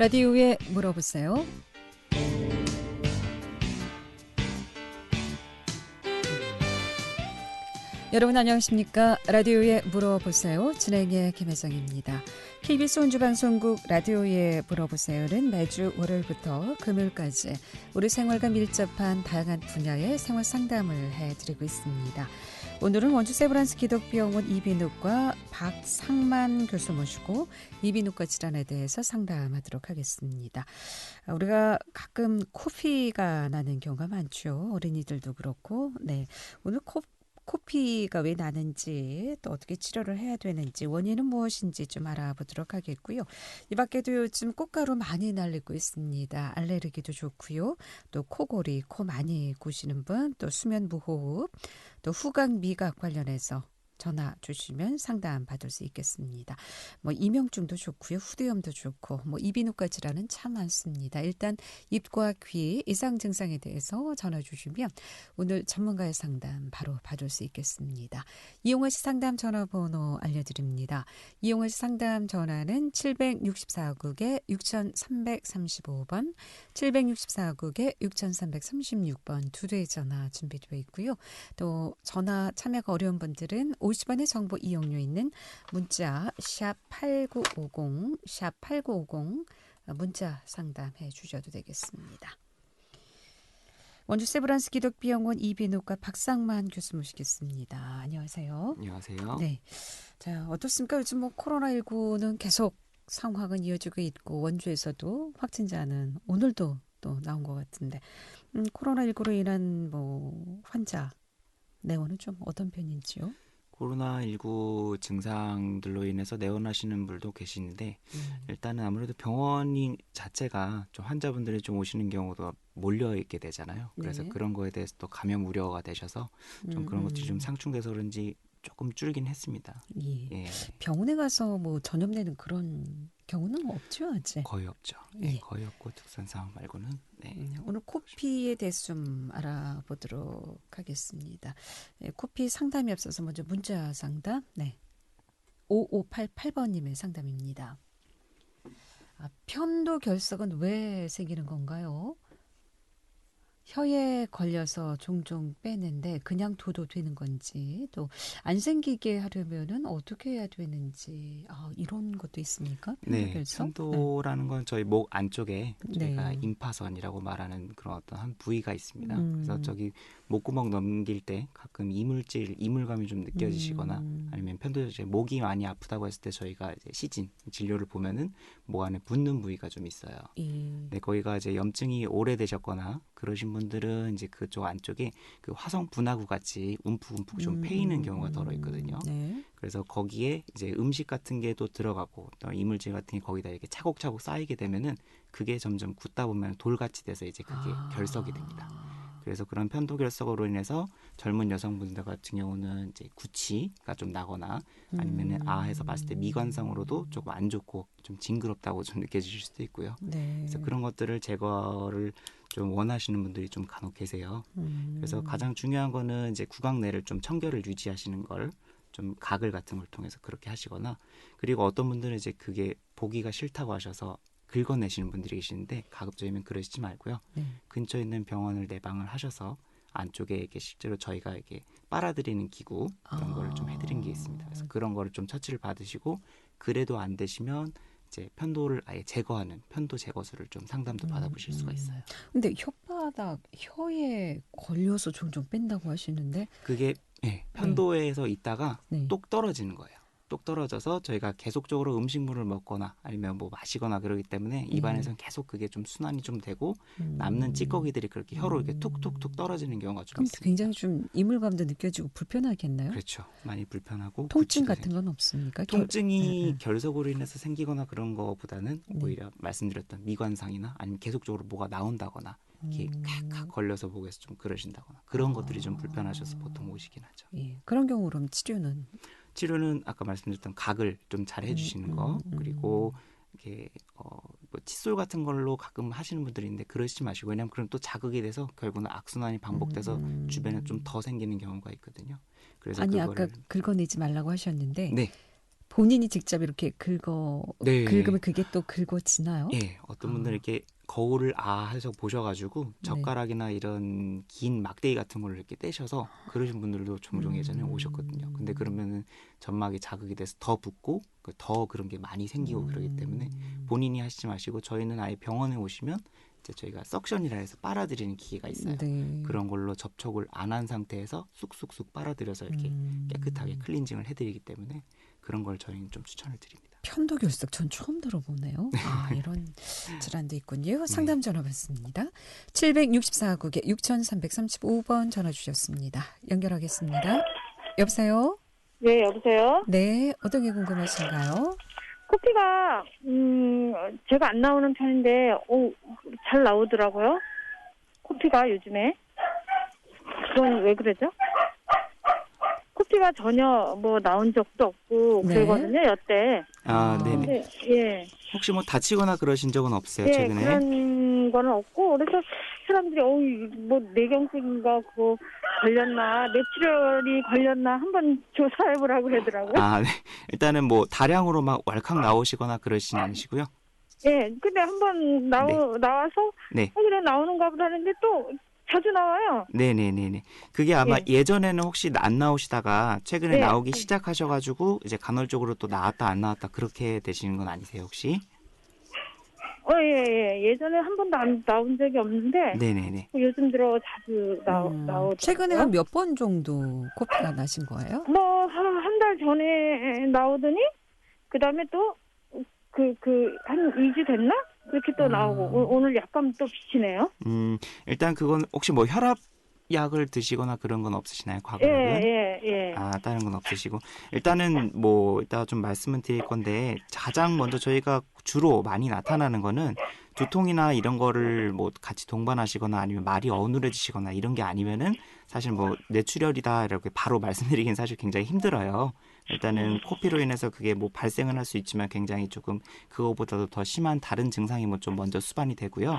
라디오에 물어보세요. 여러분 안녕하십니까? 라디오에 물어보세요. 진행의 김혜정입니다. KBS 원주방송국 라디오에 물어보세요는 매주 월요일부터 금요일까지 우리 생활과 밀접한 다양한 분야의 생활 상담을 해드리고 있습니다. 오늘은 원주 세브란스 기독병원 이비인후과 박상만 교수 모시고 이비인후과 질환에 대해서 상담하도록 하겠습니다. 우리가 가끔 코피가 나는 경우가 많죠. 어린이들도 그렇고. 네, 오늘 코피가 왜 나는지 또 어떻게 치료를 해야 되는지 원인은 무엇인지 좀 알아보도록 하겠고요. 이 밖에도 요즘 꽃가루 많이 날리고 있습니다. 알레르기도 좋고요. 또 코골이, 코 많이 고시는 분, 또 수면 무호흡, 또 후각 미각 관련해서 전화 주시면 상담 받을 수 있겠습니다. 이명증도 좋고요. 후두염도 좋고 이비인후과 질환은 참 많습니다. 일단 입과 귀 이상 증상에 대해서 전화 주시면 오늘 전문가의 상담 바로 받을 수 있겠습니다. 이용하 씨 상담 전화번호 알려드립니다. 이용하 씨 상담 전화는 764국에 6335번, 764국에 6336번 두 대의 전화 준비되어 있고요. 또 전화 참여가 어려운 분들은 50원의 정보 이용료 있는 문자 샵 8950, 샵 8950 문자 상담해 주셔도 되겠습니다. 원주 세브란스 기독병원 이비인후과 박상만 교수 모시겠습니다. 안녕하세요. 안녕하세요. 네, 자 어떻습니까? 요즘 코로나19는 계속 상황은 이어지고 있고 원주에서도 확진자는 오늘도 또 나온 것 같은데 코로나19로 인한 환자 내원은 좀 어떤 편인지요? 코로나19 증상들로 인해서 내원하시는 분들도 계시는데 일단은 아무래도 병원인 자체가 좀 환자분들이 좀 오시는 경우도 몰려 있게 되잖아요. 그래서 네. 그런 거에 대해서 또 감염 우려가 되셔서 좀 그런 것들이 좀 상충돼서 그런지 조금 줄긴 했습니다. 예. 예. 병원에 가서 전염되는 그런 경우는 없죠, 아직? 거의 없죠. 예. 예, 거의 없고 특수한 상황 말고는. 네. 오늘 코피에 대해서 좀 알아보도록 하겠습니다. 예, 코피 상담이 없어서 먼저 문자 상담. 네. 5588번님의 상담입니다. 편도 결석은 왜 생기는 건가요? 혀에 걸려서 종종 빼는데 그냥 둬도 되는 건지 또 안 생기게 하려면은 어떻게 해야 되는지 이런 것도 있습니까? 네, 편도결석? 편도라는 건 저희 목 안쪽에 저희가 네. 임파선이라고 말하는 그런 어떤 한 부위가 있습니다. 그래서 저기 목구멍 넘길 때 가끔 이물감이 좀 느껴지시거나 아니면 편도제 목이 많이 아프다고 했을 때 저희가 이제 시진 진료를 보면은 목 안에 붓는 부위가 좀 있어요. 네, 거기가 이제 염증이 오래되셨거나 그러신 분들은 이제 그쪽 안쪽에 그 화성 분화구 같이 움푹움푹 좀 패이는 경우가 덜어 있거든요. 네. 그래서 거기에 이제 음식 같은 게 또 들어가고 또 이물질 같은 게 거기다 이렇게 차곡차곡 쌓이게 되면은 그게 점점 굳다 보면 돌같이 돼서 이제 그게 결석이 됩니다. 그래서 그런 편도 결석으로 인해서 젊은 여성분들 같은 경우는 이제 구취가 좀 나거나 아니면은 해서 봤을 때 미관상으로도 조금 안 좋고 좀 징그럽다고 좀 느껴지실 수도 있고요. 네. 그래서 그런 것들을 제거를 좀 원하시는 분들이 좀 간혹 계세요. 그래서 가장 중요한 거는 이제 구강 내를 좀 청결을 유지하시는 걸 좀 가글 같은 걸 통해서 그렇게 하시거나 그리고 어떤 분들은 이제 그게 보기가 싫다고 하셔서 긁어내시는 분들이 계시는데 가급적이면 그러시지 말고요. 네. 근처에 있는 병원을 내방을 하셔서 안쪽에 이렇게 실제로 저희가 이렇게 빨아들이는 기구 그런 거를 좀 해드린 게 있습니다. 그래서 그런 거를 좀 처치를 받으시고 그래도 안 되시면 이제 편도를 아예 제거하는 편도 제거술을 좀 상담도 받아보실 수가 있어요. 근데 혓바닥, 혀에 걸려서 종종 뺀다고 하시는데 그게 편도에서 있다가 네. 똑 떨어지는 거예요. 똑 떨어져서 저희가 계속적으로 음식물을 먹거나 아니면 마시거나 그러기 때문에 입안에서는 계속 그게 좀 순환이 좀 되고 남는 찌꺼기들이 그렇게 혀로 이렇게 툭툭툭 떨어지는 경우가 좀 그럼 있습니다. 굉장히 좀 이물감도 느껴지고 불편하겠나요? 그렇죠. 많이 불편하고 통증 구취도 같은 생기고. 건 없습니까? 통증이 결석으로 인해서 생기거나 그런 거보다는 네. 오히려 말씀드렸던 미관상이나 아니면 계속적으로 뭐가 나온다거나 이렇게 칵칵 걸려서 목에서 좀 그러신다거나 그런 것들이 좀 불편하셔서 보통 오시긴 하죠. 예. 그런 경우 그럼 치료는 치료는 아까 말씀드렸던 각을 좀 잘 해주시는 거 그리고 이렇게 칫솔 같은 걸로 가끔 하시는 분들이 있는데 그러시지 마시고 왜냐하면 그럼 또 자극이 돼서 결국은 악순환이 반복돼서 주변에 좀 더 생기는 경우가 있거든요. 그래서 아니 그거를 아까 긁어내지 말라고 하셨는데 네. 본인이 직접 이렇게 네. 긁으면 그게 또 긁어지나요? 예, 어떤 분들은 이렇게 거울을 해서 보셔가지고 젓가락이나 이런 긴 막대기 같은 걸로 이렇게 떼셔서 그러신 분들도 종종 예전에 오셨거든요. 근데 그러면은 점막이 자극이 돼서 더 붓고 더 그런 게 많이 생기고 그러기 때문에 본인이 하시지 마시고 저희는 아예 병원에 오시면 이제 저희가 석션이라 해서 빨아들이는 기계가 있어요. 네. 그런 걸로 접촉을 안 한 상태에서 쑥쑥쑥 빨아들여서 이렇게 깨끗하게 클렌징을 해드리기 때문에 그런 걸 저희는 좀 추천을 드립니다. 편도결석 전 처음 들어보네요. 이런 질환도 있군요. 상담 전화 받습니다. 764국에 6335번 전화 주셨습니다. 연결하겠습니다. 여보세요? 네, 여보세요? 네, 어떤 게 궁금하신가요? 코피가, 제가 안 나오는 편인데, 잘 나오더라고요. 코피가 요즘에. 그건 왜 그러죠? 코피가 전혀 나온 적도 없고, 네. 그러거든요, 여태. 네네. 근데, 예. 혹시 다치거나 그러신 적은 없어요, 예, 최근에? 그런 거는 없고, 그래서 사람들이, 뇌경색인가, 그거 걸렸나, 뇌출혈이 걸렸나, 한번 조사해보라고 그러더라고요. 네. 일단은 다량으로 막 왈칵 나오시거나 그러진 않으시고요. 예, 근데 한번 나와서, 네. 그래, 나오는가 보다 하는데 또 자주 나와요. 네네네네. 그게 아마 예. 예전에는 혹시 안 나오시다가 최근에 네. 나오기 시작하셔가지고 이제 간헐적으로 또 나왔다 안 나왔다 그렇게 되시는 건 아니세요, 혹시? 예. 예전에 한 번도 안 나온 적이 없는데, 네네네. 요즘 들어 자주 나오더라고요. 최근에 한 몇 번 정도 코피가 나신 거예요? 한 달 전에 나오더니, 그 다음에 또, 한 2주 됐나? 그렇게 또 나오고, 오늘 약간 또 비치네요. 일단 그건 혹시 혈압약을 드시거나 그런 건 없으시나요, 과거에는? 예. 다른 건 없으시고. 일단은 이따 좀 말씀을 드릴 건데, 가장 먼저 저희가 주로 많이 나타나는 거는 두통이나 이런 거를 같이 동반하시거나 아니면 말이 어눌해지시거나 이런 게 아니면은 사실 뇌출혈이다 이렇게 바로 말씀드리긴 사실 굉장히 힘들어요. 일단은 코피로 인해서 그게 발생은 할 수 있지만 굉장히 조금 그거보다도 더 심한 다른 증상이 좀 먼저 수반이 되고요.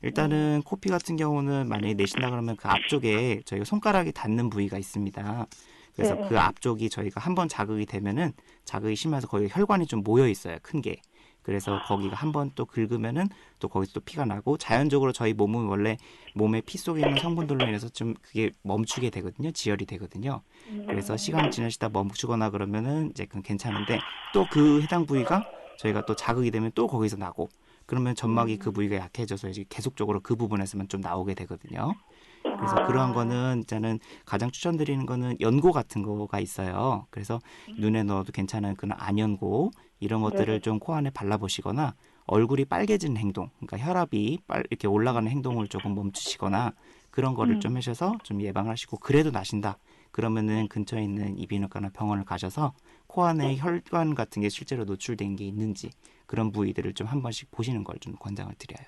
일단은 코피 같은 경우는 만약에 내신다 그러면 그 앞쪽에 저희가 손가락이 닿는 부위가 있습니다. 그래서 그 앞쪽이 저희가 한번 자극이 되면은 자극이 심해서 거기 혈관이 좀 모여 있어요, 큰 게. 그래서 거기가 한번 또 긁으면은 또 거기서 또 피가 나고 자연적으로 저희 몸은 원래 몸의 피 속에 있는 성분들로 인해서 좀 그게 멈추게 되거든요. 지혈이 되거든요. 그래서 시간이 지나시다 멈추거나 그러면은 이제 그건 괜찮은데 또 그 해당 부위가 저희가 또 자극이 되면 또 거기서 나고 그러면 점막이 그 부위가 약해져서 이제 계속적으로 그 부분에서만 좀 나오게 되거든요. 그래서 그러한 거는 일단은 가장 추천드리는 거는 연고 같은 거가 있어요. 그래서 눈에 넣어도 괜찮은 그런 안연고 이런 것들을 좀 코 안에 발라보시거나 얼굴이 빨개지는 행동, 그러니까 혈압이 이렇게 올라가는 행동을 조금 멈추시거나 그런 거를 좀 하셔서 좀 예방하시고 그래도 나신다. 그러면은 근처에 있는 이비인후과나 병원을 가셔서 코 안에 혈관 같은 게 실제로 노출된 게 있는지 그런 부위들을 좀 한 번씩 보시는 걸 좀 권장을 드려요.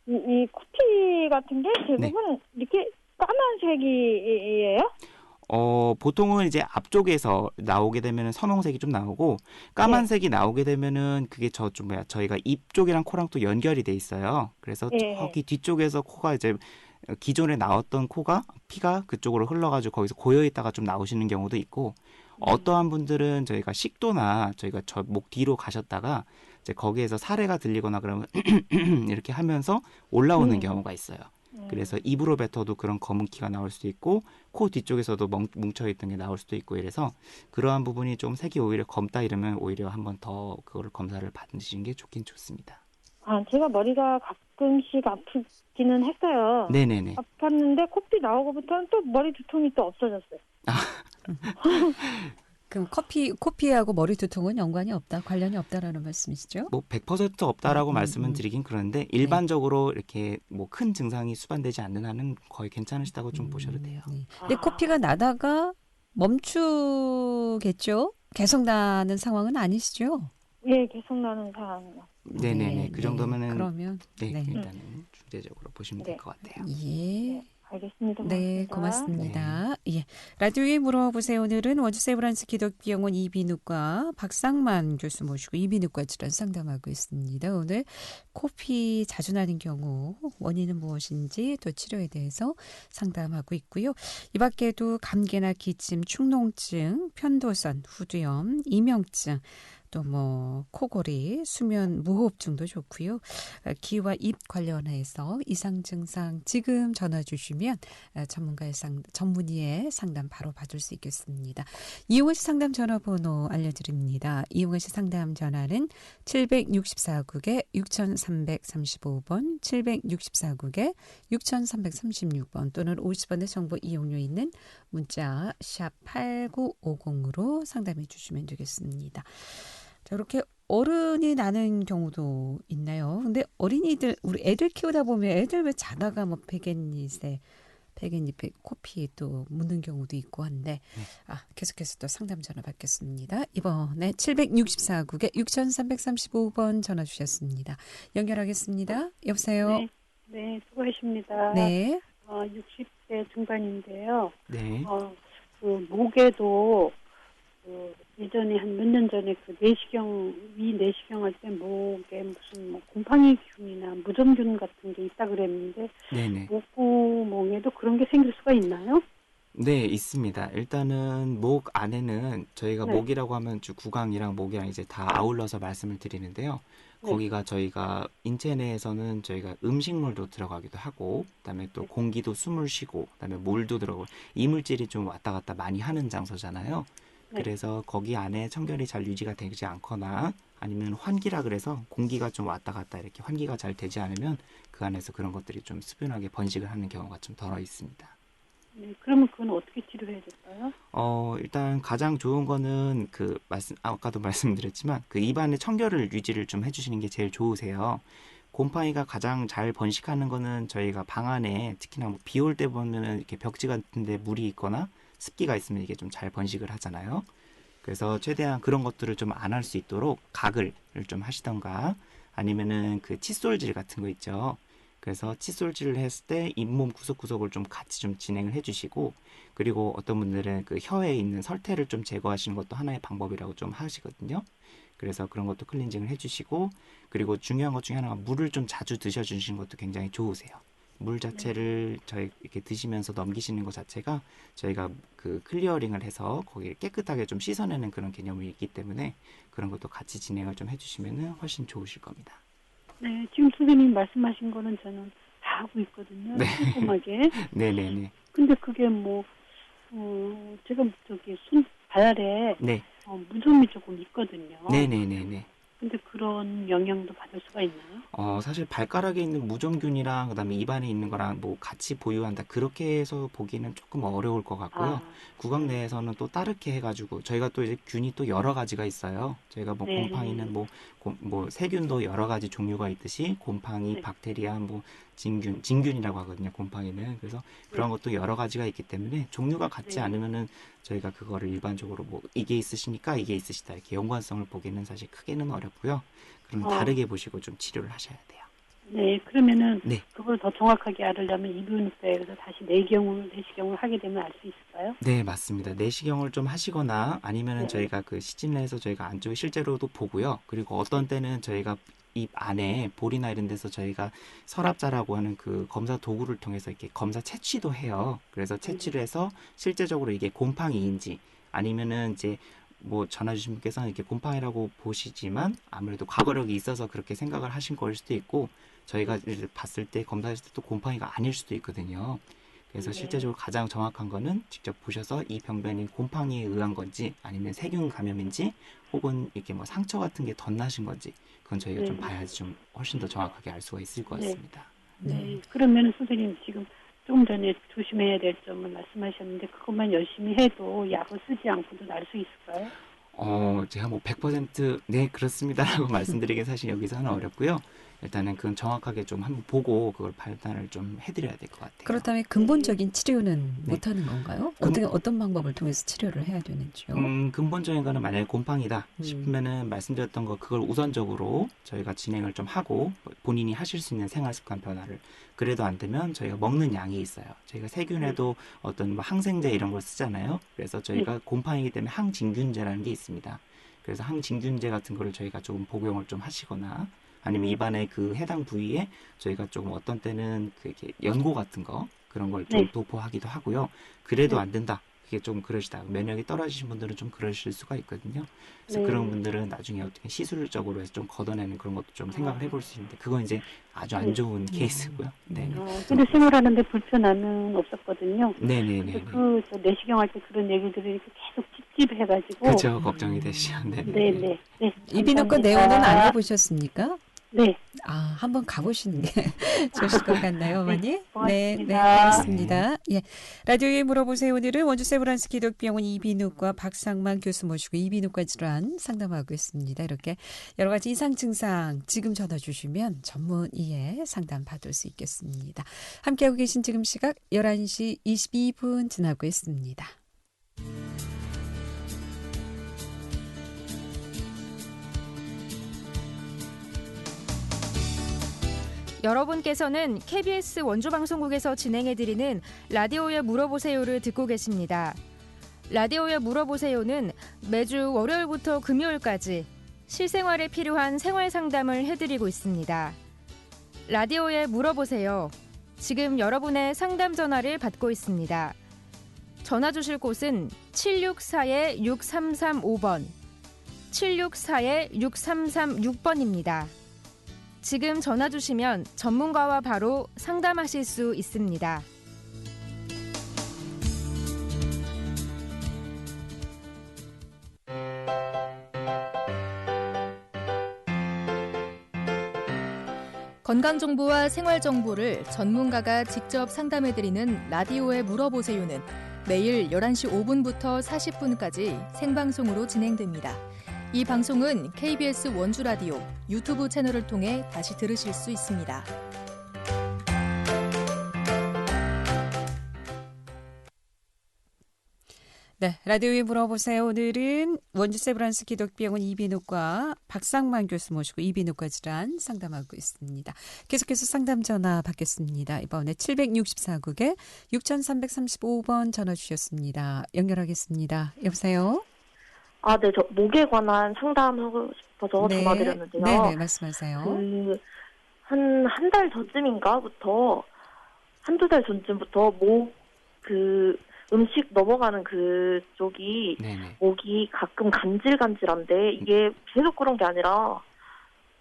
이 코피 같은 게 대부분 이렇게 까만색이에요? 보통은 이제 앞쪽에서 나오게 되면은 선홍색이 좀 나오고 까만색이 나오게 되면은 그게 저희가 입 쪽이랑 코랑 또 연결이 돼 있어요. 그래서 저기 뒤쪽에서 코가 이제 기존에 나왔던 피가 그쪽으로 흘러가지고 거기서 고여 있다가 좀 나오시는 경우도 있고 어떠한 분들은 저희가 식도나 저희가 저 목 뒤로 가셨다가 이제 거기에서 사례가 들리거나 그러면 이렇게 하면서 올라오는 경우가 있어요. 그래서 입으로 뱉어도 그런 검은기가 나올 수도 있고 코 뒤쪽에서도 뭉쳐있던 게 나올 수도 있고 이래서 그러한 부분이 좀 색이 오히려 검다 이러면 오히려 한 번 더 그거를 검사를 받으시는 게 좋긴 좋습니다. 제가 머리가 가끔씩 아프기는 했어요. 네네네. 아팠는데 코피 나오고부터는 또 머리 두통이 또 없어졌어요. 그럼 코피하고 머리 두통은 연관이 없다, 관련이 없다라는 말씀이시죠? 100% 없다라고 말씀은 드리긴 그런데 일반적으로 이렇게 큰 증상이 수반되지 않는 한은 거의 괜찮으시다고 좀 보셔도 돼요. 근데 코피가 나다가 멈추겠죠? 계속 나는 상황은 아니시죠? 예, 계속 나는 상황이요. 네네네. 그 정도면은 그러면 일단은 중대적으로 보시면 될 것 같아요. 예. 알겠습니다. 네, 고맙습니다. 고맙습니다. 예. 라디오에 물어보세요. 오늘은 원주세브란스 기독병원 이비인후과 박상만 교수 모시고 이비인후과 질환 상담하고 있습니다. 오늘 코피 자주 나는 경우 원인은 무엇인지 또 치료에 대해서 상담하고 있고요. 이 밖에도 감기나 기침, 축농증, 편도선, 후두염, 이명증, 또 뭐 코골이, 수면 무호흡증도 좋고요. 기와 입 관련해서 이상 증상 지금 전화 주시면 전문의의 상담 바로 받을 수 있겠습니다. 이용호 씨 상담 전화번호 알려드립니다. 이용호 씨 상담 전화는 764국에 6335번, 764국에 6336번 또는 50원의 정보 이용료 있는 문자 샵 8950으로 상담해 주시면 되겠습니다. 자, 이렇게 어른이 나는 경우도 있나요? 근데 어린이들, 우리 애들 키우다 보면 애들 왜 자다가 뭐 베갯잎에 코피 또 묻는 경우도 있고 한데, 계속해서 또 상담 전화 받겠습니다. 이번에 764국에 6335번 전화 주셨습니다. 연결하겠습니다. 여보세요? 네, 네, 수고하십니다. 네. 60대 중반인데요. 네. 목에도 예전에 한 몇 년 전에 위 내시경 할 때 목에 무슨 곰팡이균이나 무좀균 같은 게 있다 그랬는데 네네. 목구멍에도 그런 게 생길 수가 있나요? 네, 있습니다. 일단은 목 안에는 저희가 네. 목이라고 하면 구강이랑 목이랑 이제 다 아울러서 말씀을 드리는데요. 네. 거기가 저희가 인체 내에서는 저희가 음식물도 들어가기도 하고, 그다음에 또 네. 공기도 숨을 쉬고, 그다음에 물도 들어가고, 이물질이 좀 왔다 갔다 많이 하는 장소잖아요. 네. 그래서 거기 안에 청결이 잘 유지가 되지 않거나 아니면 환기라 그래서 공기가 좀 왔다 갔다 이렇게 환기가 잘 되지 않으면 그 안에서 그런 것들이 좀 수변하게 번식을 하는 경우가 좀 덜어 있습니다. 네, 그러면 그건 어떻게 치료해야 될까요? 일단 가장 좋은 거는 아까도 말씀드렸지만 그 입안의 청결을 유지를 좀 해주시는 게 제일 좋으세요. 곰팡이가 가장 잘 번식하는 거는 저희가 방 안에 특히나 비 올 때 보면은 이렇게 벽지 같은데 물이 있거나 습기가 있으면 이게 좀 잘 번식을 하잖아요. 그래서 최대한 그런 것들을 좀 안 할 수 있도록 가글을 좀 하시던가 아니면은 그 칫솔질 같은 거 있죠. 그래서 칫솔질을 했을 때 잇몸 구석구석을 좀 같이 좀 진행을 해주시고, 그리고 어떤 분들은 그 혀에 있는 설태를 좀 제거하시는 것도 하나의 방법이라고 좀 하시거든요. 그래서 그런 것도 클렌징을 해주시고, 그리고 중요한 것 중에 하나가 물을 좀 자주 드셔주시는 것도 굉장히 좋으세요. 물 자체를 저희 이렇게 드시면서 넘기시는 것 자체가 저희가 그 클리어링을 해서 거기를 깨끗하게 좀 씻어내는 그런 개념이 있기 때문에 그런 것도 같이 진행을 좀 해주시면 훨씬 좋으실 겁니다. 네, 지금 선생님 말씀하신 거는 저는 다 하고 있거든요. 네. 꼼꼼하게. 네네네. 근데 그게 제가 발에 네. 무좀이 조금 있거든요. 네네네네. 근데 그런 영향도 받을 수가 있나요? 사실 발가락에 있는 무좀균이랑 그다음에 입안에 있는 거랑 뭐 같이 보유한다 그렇게 해서 보기는 조금 어려울 것 같고요. 구강 내에서는 또 다르게 해가지고 저희가 또 이제 균이 또 여러 가지가 있어요. 저희가 뭐 네. 곰팡이는 세균도 여러 가지 종류가 있듯이 곰팡이, 네. 박테리아, 진균이라고 하거든요. 곰팡이는. 그래서 그런 것도 여러 가지가 있기 때문에 종류가 같지 네. 않으면은 저희가 그거를 일반적으로 이게 있으시니까 이게 있으시다 이렇게 연관성을 보기는 사실 크게는 어렵고요. 그럼 다르게 보시고 좀 치료를 하셔야 돼요. 네, 그러면은 네. 그걸 더 정확하게 알으려면 이비인후과에서 다시 내시경을 하게 되면 알 수 있을까요? 네, 맞습니다. 내시경을 좀 하시거나 아니면은 네. 저희가 그 시진을 해서 저희가 안쪽에 실제로도 보고요. 그리고 어떤 때는 저희가 입 안에 볼이나 이런 데서 저희가 서랍자라고 하는 그 검사 도구를 통해서 이렇게 검사 채취도 해요. 그래서 채취를 해서 실제적으로 이게 곰팡이인지 아니면은 이제 전화 주신 분께서는 이렇게 곰팡이라고 보시지만 아무래도 과거력이 있어서 그렇게 생각을 하신 거일 수도 있고 저희가 봤을 때 검사했을 때 또 곰팡이가 아닐 수도 있거든요. 그래서 실제적으로 가장 정확한 거는 직접 보셔서 이 병변이 곰팡이에 의한 건지 아니면 세균 감염인지 혹은 이렇게 상처 같은 게 덧나신 건지 그건 저희가 좀 봐야지 좀 훨씬 더 정확하게 알 수가 있을 것 같습니다. 네. 그러면 선생님 지금 조금 전에 조심해야 될 점을 말씀하셨는데 그것만 열심히 해도 약을 쓰지 않고도 날 수 있을까요? 제가 100% 네, 그렇습니다라고 말씀드리긴 사실 여기서는 어렵고요. 일단은 그건 정확하게 좀 한번 보고 그걸 판단을 좀 해드려야 될 것 같아요. 그렇다면 근본적인 치료는 네. 못하는 건가요? 어떤 방법을 통해서 치료를 해야 되는지요? 근본적인 거는 만약에 곰팡이다 싶으면은 말씀드렸던 거 그걸 우선적으로 저희가 진행을 좀 하고 본인이 하실 수 있는 생활 습관 변화를 그래도 안 되면 저희가 먹는 양이 있어요. 저희가 세균에도 어떤 뭐 항생제 이런 걸 쓰잖아요. 그래서 저희가 곰팡이기 때문에 항진균제라는 게 있습니다. 그래서 항진균제 같은 거를 저희가 조금 복용을 좀 하시거나 아니면 입안에 그 해당 부위에 저희가 조금 어떤 때는 그게 연고 같은 거 그런 걸 좀 도포하기도 하고요. 그래도 안 된다. 그게 좀 그러시다. 면역이 떨어지신 분들은 좀 그러실 수가 있거든요. 그래서 그런 분들은 나중에 어떻게 시술적으로 해서 좀 걷어내는 그런 것도 좀 생각을 해볼 수 있는데 그건 이제 아주 안 좋은 케이스고요. 네. 근데 생활하는데 불편함은 없었거든요. 네네네. 그 내시경 할 때 그런 얘기들을 이렇게 계속 찝찝해가지고. 그렇죠. 걱정이 되시죠. 네네. 네. 이비인후과 내원은 안 해보셨습니까? 네. 한번 가보시는 게 좋으실 것 같나요, 어머니? 고맙습니다. 알겠습니다. 예. 라디오에 물어보세요. 오늘은 원주 세브란스 기독병원 이비인후과 박상만 교수 모시고 이비인후과 질환 상담하고 있습니다. 이렇게 여러 가지 이상 증상 지금 전화 주시면 전문의의 상담 받을 수 있겠습니다. 함께하고 계신 지금 시각 11시 22분 지나고 있습니다. 여러분께서는 KBS 원주방송국에서 진행해드리는 라디오에 물어보세요를 듣고 계십니다. 라디오에 물어보세요는 매주 월요일부터 금요일까지 실생활에 필요한 생활 상담을 해드리고 있습니다. 라디오에 물어보세요. 지금 여러분의 상담 전화를 받고 있습니다. 전화 주실 곳은 764-6335번, 764-6336번입니다. 지금 전화 주시면 전문가와 바로 상담하실 수 있습니다. 건강정보와 생활정보를 전문가가 직접 상담해드리는 라디오에 물어보세요는 매일 11시 5분부터 40분까지 생방송으로 진행됩니다. 이 방송은 KBS 원주라디오 유튜브 채널을 통해 다시 들으실 수 있습니다. 네, 라디오에 물어보세요. 오늘은 원주 세브란스 기독병원 이비인후과 박상만 교수 모시고 이비인후과 질환 상담하고 있습니다. 계속해서 상담 전화 받겠습니다. 이번에 764국에 6335번 전화 주셨습니다. 연결하겠습니다. 여보세요? 네, 저 목에 관한 상담하고 싶어서 전화드렸는데요. 네, 말씀하세요. 한 달 전쯤인가부터, 한두 달 전쯤부터 음식 넘어가는 그쪽이 목이 가끔 간질간질한데 이게 계속 그런 게 아니라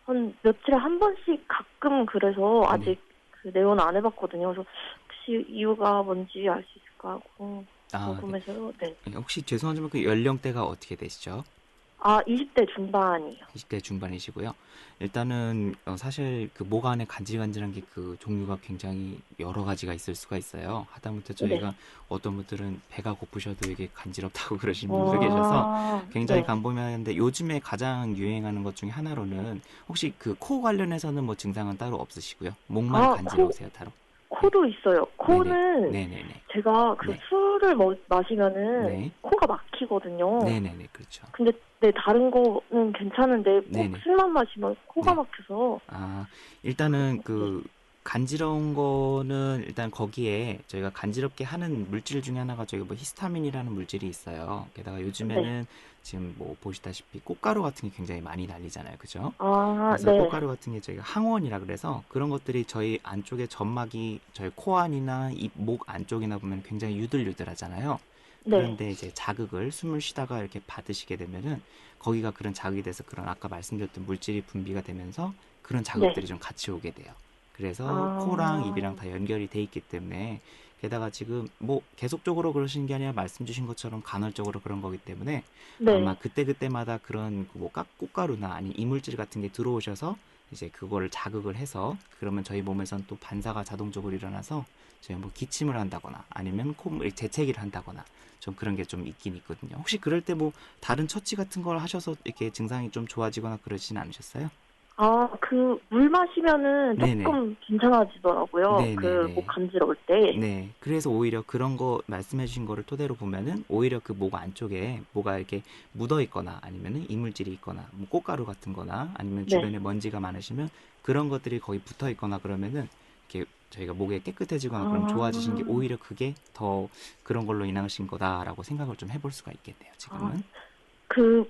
한 며칠에 한 번씩 가끔 그래서 아직 그 내원 안 해봤거든요. 그래서 혹시 이유가 뭔지 알 수 있을까 하고 궁금해서요. 네. 혹시 죄송하지만 그 연령대가 어떻게 되시죠? 20대 중반이요. 20대 중반이시고요. 일단은 사실 그 목 안에 간질간질한 게 그 종류가 굉장히 여러 가지가 있을 수가 있어요. 하다못해 저희가 어떤 분들은 배가 고프셔도 이게 간지럽다고 그러시는 분들 계셔서 굉장히 간보면하는데 요즘에 가장 유행하는 것 중에 하나로는 혹시 그 코 관련해서는 뭐 증상은 따로 없으시고요? 목만 간지러우세요, 따로? 코도 있어요. 코는 네네네. 제가 술을 마시면은 코가 막히거든요. 네네네, 그렇죠. 근데 다른 거는 괜찮은데 꼭 술만 마시면 코가 막혀서. 일단은 간지러운 거는 일단 거기에 저희가 간지럽게 하는 물질 중에 하나가 저희가 뭐 히스타민이라는 물질이 있어요. 게다가 요즘에는 지금 뭐 보시다시피 꽃가루 같은 게 굉장히 많이 날리잖아요. 그죠? 그래서 꽃가루 같은 게 저희가 항원이라 그래서 그런 것들이 저희 안쪽에 점막이 저희 코 안이나 입, 목 안쪽이나 보면 굉장히 유들유들하잖아요. 그런데 이제 자극을 숨을 쉬다가 이렇게 받으시게 되면은 거기가 그런 자극이 돼서 그런 아까 말씀드렸던 물질이 분비가 되면서 그런 자극들이 좀 같이 오게 돼요. 그래서 코랑 입이랑 다 연결이 돼 있기 때문에 게다가 지금 뭐 계속적으로 그러시는 게 아니라 말씀 주신 것처럼 간헐적으로 그런 거기 때문에 아마 그때마다 그런 뭐 꽃가루나 아니 이물질 같은 게 들어오셔서 이제 그거를 자극을 해서 그러면 저희 몸에선 또 반사가 자동적으로 일어나서 저희 뭐 기침을 한다거나 아니면 콧물 재채기를 한다거나 좀 그런 게 좀 있긴 있거든요. 혹시 그럴 때 뭐 다른 처치 같은 걸 하셔서 이렇게 증상이 좀 좋아지거나 그러진 않으셨어요? 그 물 마시면은 조금 네네. 괜찮아지더라고요. 네네네. 그 목 간지러울 때. 네. 그래서 오히려 그런 거 말씀해 주신 거를 토대로 보면은 오히려 그 목 안쪽에 뭐가 이렇게 묻어 있거나 아니면은 이물질이 있거나 뭐 꽃가루 같은 거나 아니면 네. 주변에 먼지가 많으시면 그런 것들이 거의 붙어 있거나 그러면은 이렇게 저희가 목에 깨끗해지거나 그럼 좋아지신 게 오히려 그게 더 그런 걸로 인하신 거다라고 생각을 좀 해볼 수가 있겠네요. 지금은. 술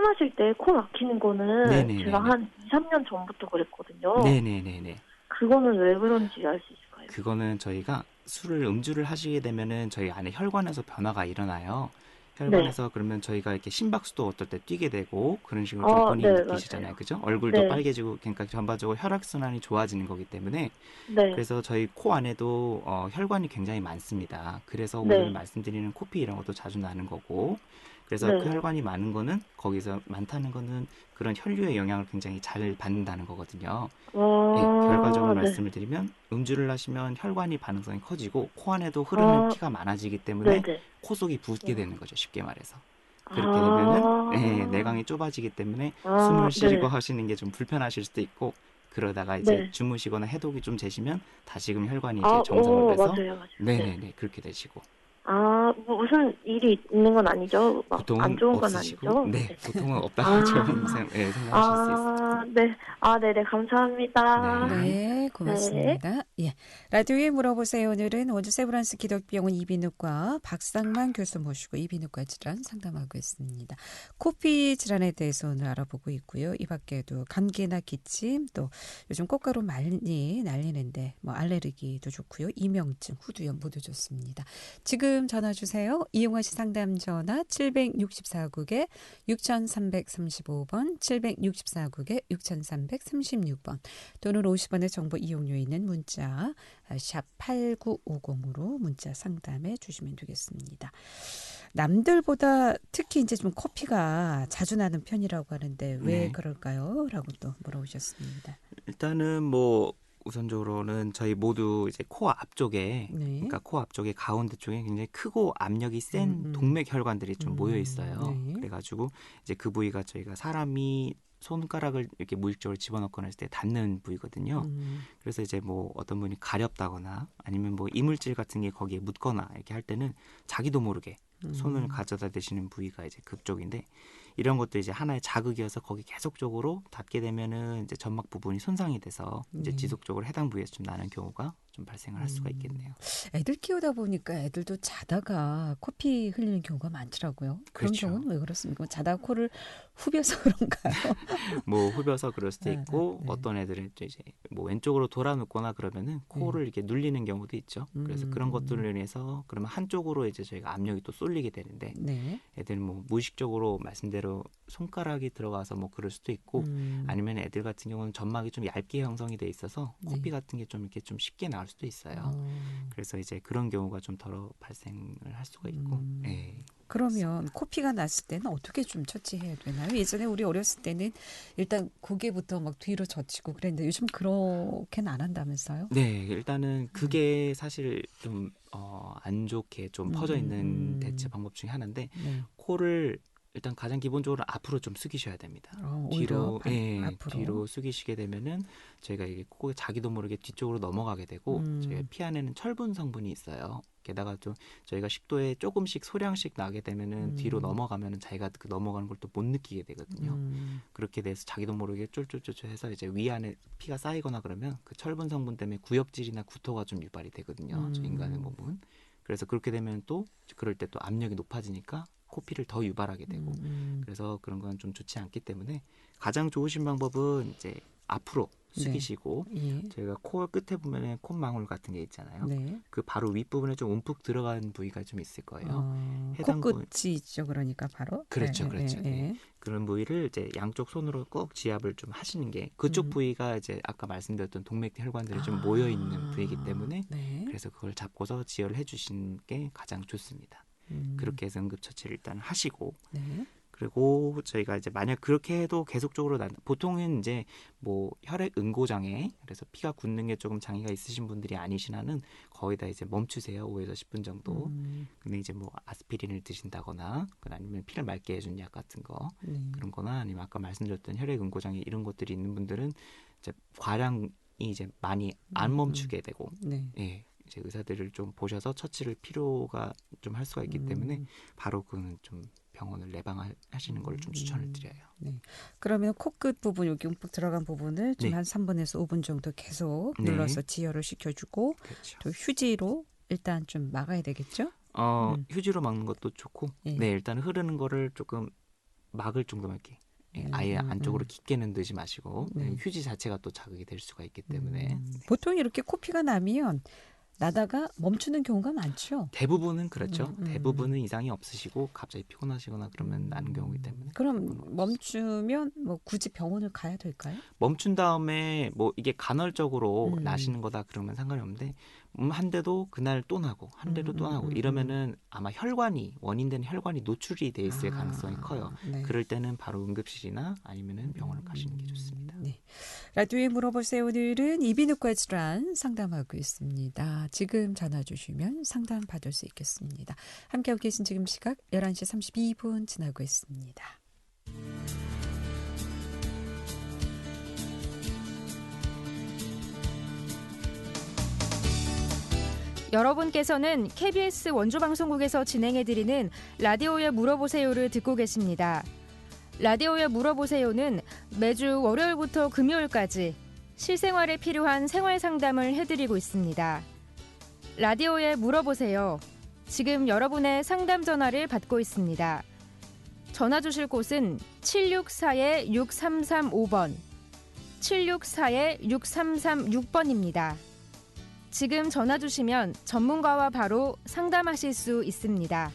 마실 때 코 막히는 거는 네네네네. 제가 한 2, 3년 전부터 그랬거든요. 네네네네. 그거는 왜 그런지 알 수 있을까요? 그거는 저희가 음주를 하시게 되면은 저희 안에 혈관에서 변화가 일어나요. 혈관에서 그러면 저희가 이렇게 심박수도 어떨 때 뛰게 되고 그런 식으로 좀 본인이 느끼시잖아요. 맞아요. 그죠? 얼굴도 네. 빨개지고 그러니까 전반적으로 혈액순환이 좋아지는 거기 때문에 네. 그래서 저희 코 안에도 혈관이 굉장히 많습니다. 그래서 네. 오늘 말씀드리는 코피 이런 것도 자주 나는 거고 그래서 네. 그 혈관이 많은 거는 거기서 많다는 거는 그런 혈류의 영향을 굉장히 잘 받는다는 거거든요. 예, 결과적으로 말씀을 드리면 음주를 하시면 혈관이 반응성이 커지고 코 안에도 흐르는 피가 많아지기 때문에 네네. 코 속이 붓게 되는 거죠. 쉽게 말해서. 그렇게 되면은 내강이 좁아지기 때문에 숨을 쉬고 하시는 게 좀 불편하실 수도 있고 그러다가 이제 주무시거나 해독이 좀 되시면 다시금 혈관이 이제 정상으로 돼서 맞아요. 네네네 그렇게 되시고 무슨 일이 있는 건 아니죠? 막 보통은 안 좋은 건 없으시고 아니죠? 네, 보통은 없다고 좀 생각하실 수 있습니다. 네. 네네, 감사합니다. 네, 고맙습니다. 예, 라디오에 물어보세요. 오늘은 원주 세브란스 기독병원 이비인후과 박상만 교수 모시고 이비인후과 질환 상담하고 있습니다. 코피 질환에 대해서 오늘 알아보고 있고요. 이 밖에도 감기나 기침, 또 요즘 꽃가루 많이 날리는데 뭐 알레르기도 좋고요. 이명증, 후두염 모두 좋습니다. 지금 전화 주세요. 이용하시 상담 전화 764국에 6335번, 764국에 6336번 또는 50원의 정보 이용료 있는 문자 샵 8950으로 문자 상담해 주시면 되겠습니다. 남들보다 특히 이제 좀 코피가 자주 나는 편이라고 하는데 왜 그럴까요? 라고 또 물어보셨습니다. 일단은 뭐 우선적으로는 저희 모두 이제 코 앞쪽에 그러니까 코 앞쪽에 가운데 쪽에 굉장히 크고 압력이 센 동맥 혈관들이 좀 모여 있어요. 그래가지고 이제 그 부위가 저희가 사람이 손가락을 이렇게 무의식적으로 집어넣거나 했을 때 닿는 부위거든요. 그래서 이제 뭐 어떤 분이 가렵다거나 아니면 뭐 이물질 같은 게 거기에 묻거나 이렇게 할 때는 자기도 모르게 손을 가져다 대시는 부위가 이제 그쪽인데 이런 것도 이제 하나의 자극이어서 거기 계속적으로 닿게 되면은 이제 점막 부분이 손상이 돼서 이제 지속적으로 해당 부위에서 좀 나는 경우가 좀 발생을 할 수가 있겠네요. 애들 키우다 보니까 애들도 자다가 코피 흘리는 경우가 많더라고요. 그런 그렇죠. 경우는 왜 그렇습니까? 자다가 코를 후벼서 그런가요? 뭐 후벼서 그럴 수도 있고 어떤 애들은 이제 뭐 왼쪽으로 돌아 눕거나 그러면은 코를 이렇게 눌리는 경우도 있죠. 그래서 그런 것들로 인해서 그러면 한쪽으로 이제 저희가 압력이 또 쏠리게 되는데 애들은 뭐 무의식적으로 말씀대로 손가락이 들어가서 뭐 그럴 수도 있고 아니면 애들 같은 경우는 점막이 좀 얇게 형성이 돼 있어서 코피 같은 게 좀 이렇게 좀 쉽게 나올 수도 있어요. 그래서 이제 그런 경우가 좀 덜어 발생을 할 수가 있고. 그러면 코피가 났을 때는 어떻게 좀 처치해야 되나요? 예전에 우리 어렸을 때는 일단 고개부터 막 뒤로 젖히고 그랬는데 요즘 그렇게는 안 한다면서요? 네, 일단은 그게 사실 좀 안 좋게 좀 퍼져 있는 대체 방법 중에 하나인데 코를 일단 가장 기본적으로 앞으로 좀 숙이셔야 됩니다. 뒤로 뒤로 숙이시게 되면은 저희가 이게 코가 자기도 모르게 뒤쪽으로 넘어가게 되고 저희가 피 안에는 철분 성분이 있어요. 게다가 좀 저희가 식도에 조금씩 소량씩 나게 되면은 뒤로 넘어가면은 자기가 그 넘어가는 걸 또 못 느끼게 되거든요. 그렇게 돼서 자기도 모르게 쫄쫄쫄쫄 해서 이제 위 안에 피가 쌓이거나 그러면 그 철분 성분 때문에 구역질이나 구토가 좀 유발이 되거든요. 저 인간의 몸은. 그래서 그렇게 되면 또 그럴 때 또 압력이 높아지니까 코피를 더 유발하게 되고 그래서 그런 건 좀 좋지 않기 때문에 가장 좋으신 방법은 이제 앞으로 숙이시고 저희가 코 끝에 보면은 콧망울 같은 게 있잖아요. 그 바로 윗부분에 좀 움푹 들어간 부위가 좀 있을 거예요. 코끝이 있죠. 그러니까 바로. 그렇죠. 그런 부위를 이제 양쪽 손으로 꼭 지압을 좀 하시는 게 그쪽 부위가 이제 아까 말씀드렸던 동맥 혈관들이 좀 모여 있는 부위이기 때문에 그래서 그걸 잡고서 지혈을 해주시는 게 가장 좋습니다. 그렇게 해서 응급처치를 일단 하시고 그리고 저희가 이제 만약 그렇게 해도 계속적으로 보통은 이제 뭐 혈액 응고 장애, 그래서 피가 굳는 게 조금 장애가 있으신 분들이 아니신 한은 거의 다 이제 멈추세요. 5에서 10분 정도. 근데 이제 뭐 아스피린을 드신다거나 아니면 피를 맑게 해준 약 같은 거 그런 거나 아니면 아까 말씀드렸던 혈액 응고 장애 이런 것들이 있는 분들은 이제 과량이 이제 많이 안 멈추게 되고 예. 이제 의사들을 좀 보셔서 처치를 필요가 좀 할 수가 있기 때문에 바로 그는 좀 병원을 내방하시는 걸 좀 추천을 드려요. 네. 그러면 코끝 부분 여기 움푹 들어간 부분을 좀 한 3분에서 5분 정도 계속 눌러서 지혈을 시켜주고 그렇죠. 또 휴지로 일단 좀 막아야 되겠죠? 휴지로 막는 것도 좋고 네 일단 흐르는 거를 조금 막을 정도만 이렇게 아예 안쪽으로 깊게는 넣지 마시고 휴지 자체가 또 자극이 될 수가 있기 때문에 보통 이렇게 코피가 나면 나다가 멈추는 경우가 많죠. 대부분은 그렇죠. 대부분은 이상이 없으시고 갑자기 피곤하시거나 그러면 나는 경우이기 때문에. 그럼 멈추면 뭐 굳이 병원을 가야 될까요? 멈춘 다음에 뭐 이게 간헐적으로 나시는 거다 그러면 상관이 없는데 한 대도 그날 또 나고 한 대도 또 나고 이러면은 아마 원인된 혈관이 노출이 돼 있을 가능성이 커요. 네. 그럴 때는 바로 응급실이나 아니면은 병원을 가시는 게 좋습니다. 네. 라디오에 물어보세요. 오늘은 이비인후과 질환 상담하고 있습니다. 지금 전화 주시면 상담 받을 수 있겠습니다. 함께하고 계신 지금 시각 11시 32분 지나고 있습니다. 여러분께서는 KBS 원주방송국에서 진행해드리는 라디오에 물어보세요를 듣고 계십니다. 라디오에 물어보세요는 매주 월요일부터 금요일까지 실생활에 필요한 생활 상담을 해드리고 있습니다. 라디오에 물어보세요. 지금 여러분의 상담 전화를 받고 있습니다. 전화 주실 곳은 764-6335번, 764-6336번입니다. 지금 전화 주시면 전문가와 바로 상담하실 수 있습니다.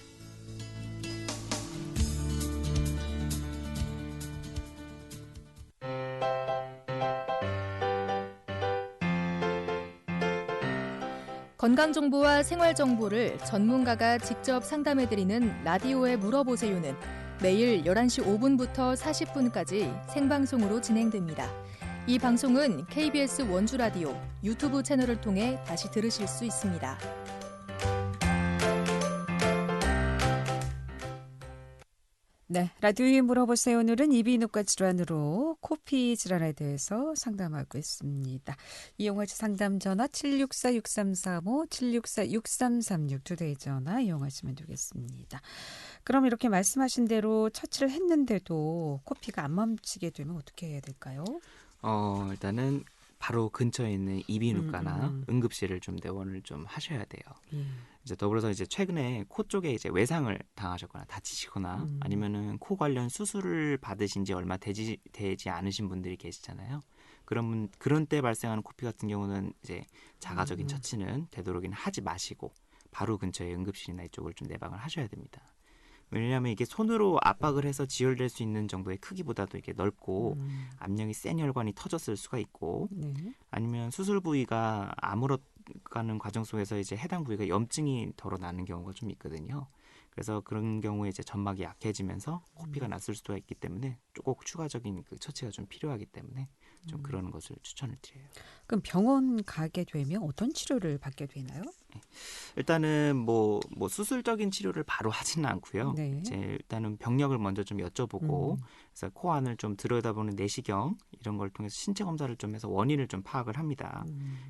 건강정보와 생활정보를 전문가가 직접 상담해드리는 라디오에 물어보세요는 매일 11시 5분부터 40분까지 생방송으로 진행됩니다. 이 방송은 KBS 원주라디오 유튜브 채널을 통해 다시 들으실 수 있습니다. 네, 라디오에 물어보세요. 오늘은 이비인후과 질환으로 코피 질환에 대해서 상담하고 있습니다. 이용하시 상담 전화 764-6335, 764-6336 두 대의 전화 이용하시면 되겠습니다. 그럼 이렇게 말씀하신 대로 처치를 했는데도 코피가 안 멈추게 되면 어떻게 해야 될까요? 일단은 바로 근처에 있는 이비인후과나 응급실을 좀 내원을 좀 하셔야 돼요. 이제 더불어서 이제 최근에 코 쪽에 이제 외상을 당하셨거나 다치시거나 아니면은 코 관련 수술을 받으신 지 얼마 되지 않으신 분들이 계시잖아요. 그런 때 발생하는 코피 같은 경우는 이제 자가적인 처치는 되도록이면 하지 마시고 바로 근처에 응급실이나 이쪽을 좀 내방을 하셔야 됩니다. 왜냐하면 이게 손으로 압박을 해서 지혈될 수 있는 정도의 크기보다도 이게 넓고 압력이 센 혈관이 터졌을 수가 있고 아니면 수술 부위가 아물어가는 과정 속에서 이제 해당 부위가 염증이 덜어 나는 경우가 좀 있거든요. 그래서 그런 경우에 이제 점막이 약해지면서 코피가 났을 수가 있기 때문에 꼭 추가적인 그 처치가 좀 필요하기 때문에 좀 그런 것을 추천을 드려요. 그럼 병원 가게 되면 어떤 치료를 받게 되나요? 네. 일단은 뭐 수술적인 치료를 바로 하지는 않고요. 네. 이제 일단은 병력을 먼저 좀 여쭤보고 그래서 코 안을 좀 들여다보는 내시경 이런 걸 통해서 신체 검사를 좀 해서 원인을 좀 파악을 합니다.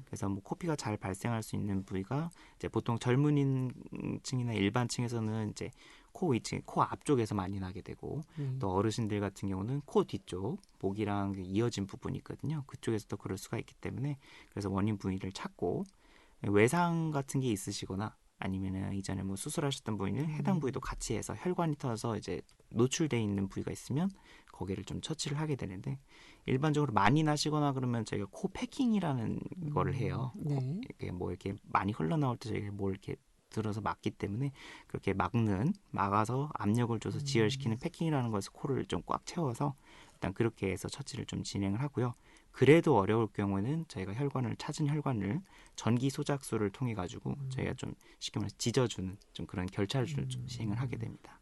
그래서 뭐 코피가 잘 발생할 수 있는 부위가 이제 보통 젊은이층이나 일반층에서는 이제 코 위층, 코 앞쪽에서 많이 나게 되고 또 어르신들 같은 경우는 코 뒤쪽, 목이랑 이어진 부분이 있거든요. 그쪽에서도 그럴 수가 있기 때문에 그래서 원인 부위를 찾고 외상 같은 게 있으시거나 아니면은 이전에 뭐 수술하셨던 부위는 해당 부위도 같이 해서 혈관이 터서 이제 노출돼 있는 부위가 있으면 거기를 좀 처치를 하게 되는데 일반적으로 많이 나시거나 그러면 저희가 코 패킹이라는 거를 해요. 네. 이렇게 뭐 이렇게 많이 흘러나올 때 저희가 뭘 이렇게 들어서 막기 때문에 그렇게 막아서 압력을 줘서 지혈시키는 패킹이라는 것에서 코를 좀 꽉 채워서 일단 그렇게 해서 처치를 좀 진행을 하고요. 그래도 어려울 경우에는 저희가 찾은 혈관을 전기 소작술을 통해 가지고 저희가 좀 쉽게 말해서 찢어주는 좀 그런 결찰을 좀 시행을 하게 됩니다.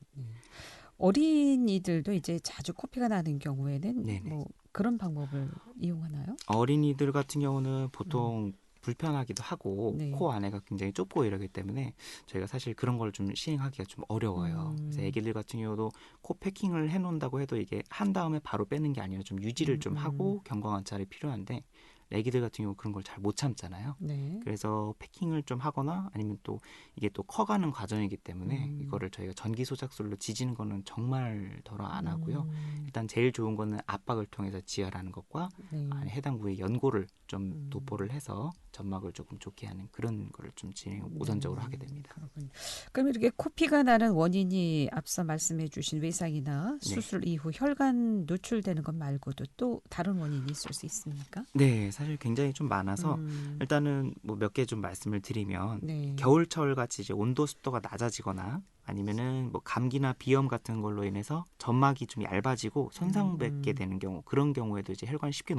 어린이들도 이제 자주 코피가 나는 경우에는 네네. 뭐 그런 방법을 이용하나요? 어린이들 같은 경우는 보통 불편하기도 하고 네. 코 안에가 굉장히 좁고 이러기 때문에 저희가 사실 그런 걸 좀 시행하기가 좀 어려워요. 그래서 애기들 같은 경우도 코 패킹을 해놓는다고 해도 이게 한 다음에 바로 빼는 게 아니라 좀 유지를 좀 하고 경과관찰이 필요한데 애기들 같은 경우 그런 걸 잘 못 참잖아요. 네. 그래서 패킹을 좀 하거나 아니면 또 이게 또 커가는 과정이기 때문에 이거를 저희가 전기 소작술로 지지는 거는 정말 덜어 안 하고요. 일단 제일 좋은 거는 압박을 통해서 지혈하는 것과 네. 해당 부위에 연고를 좀 도포를 해서 점막을 조금 좋게 하는 그런 거를 좀 진행 우선적으로 하게 됩니다. 그렇군요. 그럼 이렇게 코피가 나는 원인이 앞서 말씀해 주신 외상이나 수술 이후 혈관 노출되는 것 말고도 또 다른 원인이 있을 수 있습니까? 네, 사실 굉장히 좀 많아서 일단은 뭐 몇 개 좀 말씀을 드리면 네. 겨울철 같이 이제 온도 습도가 낮아지거나 아니면은 뭐 감기나 비염 같은 걸로 인해서 점막이 좀 얇아지고 손상받게 되는 경우 그런 경우에도 이제 혈관이 쉽게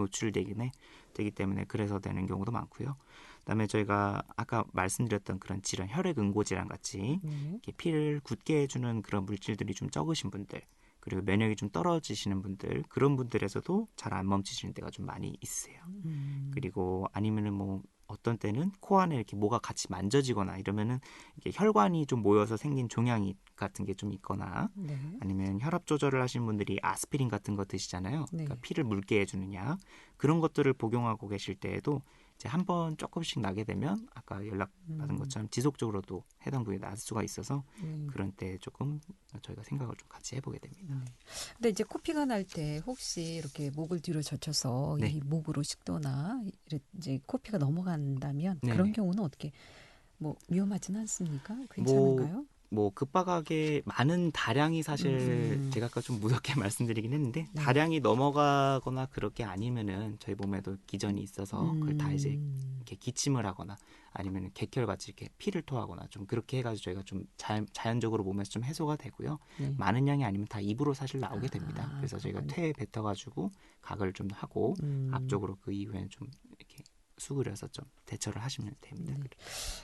되기 때문에 그래서 되는 경우도 많고요. 그다음에 저희가 아까 말씀드렸던 그런 질환 혈액 응고 질환 같이 이렇게 피를 굳게 해주는 그런 물질들이 좀 적으신 분들 그리고 면역이 좀 떨어지시는 분들 그런 분들에서도 잘 안 멈추시는 때가 좀 많이 있으세요. 그리고 아니면은 뭐 어떤 때는 코 안에 이렇게 뭐가 같이 만져지거나 이러면은 이게 혈관이 좀 모여서 생긴 종양이 같은 게 좀 있거나 네. 아니면 혈압 조절을 하시는 분들이 아스피린 같은 거 드시잖아요. 네. 그러니까 피를 묽게 해주는 약 그런 것들을 복용하고 계실 때에도 이제 한번 조금씩 나게 되면 아까 연락 받은 것처럼 지속적으로도 해당 부위에 날 수가 있어서 그런 때 조금 저희가 생각을 좀 같이 해보게 됩니다. 근데 이제 코피가 날 때 혹시 이렇게 목을 뒤로 젖혀서 네. 이 목으로 식도나 이제 코피가 넘어간다면 네네. 그런 경우는 어떻게 뭐 위험하지는 않습니까? 괜찮은가요? 뭐 급박하게 많은 다량이 사실 제가 아까 좀 무섭게 말씀드리긴 했는데 네. 다량이 넘어가거나 그럴 게 아니면은 저희 몸에도 기전이 있어서 그걸 다 이제 이렇게 기침을 하거나 아니면 객혈같이 이렇게 피를 토하거나 좀 그렇게 해가지고 저희가 좀 자연적으로 몸에서 좀 해소가 되고요. 네. 많은 양이 아니면 다 입으로 사실 나오게 됩니다. 그래서 저희가 그렇군요. 퇴에 뱉어가지고 각을 좀 하고 앞쪽으로 그 이후에는 좀 이렇게 수그려서 좀 대처를 하시면 됩니다. 네.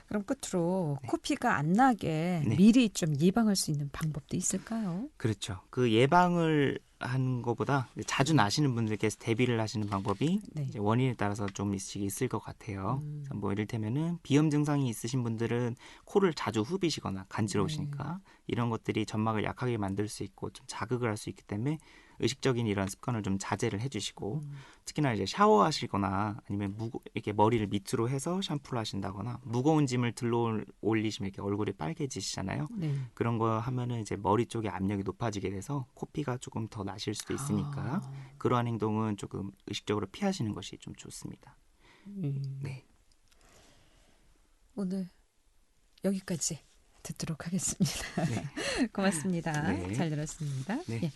그럼 끝으로 코피가 안 나게 네. 미리 좀 예방할 수 있는 방법도 있을까요? 그렇죠. 그 예방을 하는 것보다 자주 나시는 분들께서 대비를 하시는 방법이 네. 이제 원인에 따라서 좀 있을 것 같아요. 그래서 뭐 이를테면은 비염 증상이 있으신 분들은 코를 자주 후비시거나 간지러우시니까 이런 것들이 점막을 약하게 만들 수 있고 좀 자극을 할 수 있기 때문에 의식적인 이런 습관을 좀 자제를 해주시고 특히나 이제 샤워하시거나 아니면 이렇게 머리를 밑으로 해서 샴푸를 하신다거나 무거운 짐을 들러 올리시면 이렇게 얼굴이 빨개지시잖아요. 네. 그런 거 하면은 이제 머리 쪽에 압력이 높아지게 돼서 코피가 조금 더 나실 수도 있으니까 그러한 행동은 조금 의식적으로 피하시는 것이 좀 좋습니다. 네. 오늘 여기까지 듣도록 하겠습니다. 네. 고맙습니다. 네. 잘 들었습니다. 네. 예.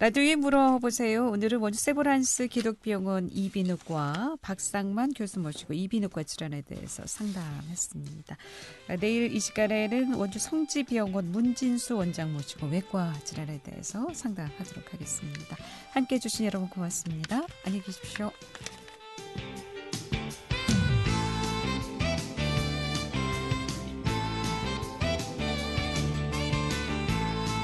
라디오에 물어보세요. 오늘은 원주 세브란스 기독병원 이비인후과 박상만 교수 모시고 이비인후과 질환에 대해서 상담했습니다. 내일 이 시간에는 원주 성지병원 문진수 원장 모시고 외과 질환에 대해서 상담하도록 하겠습니다. 함께해 주신 여러분 고맙습니다. 안녕히 계십시오.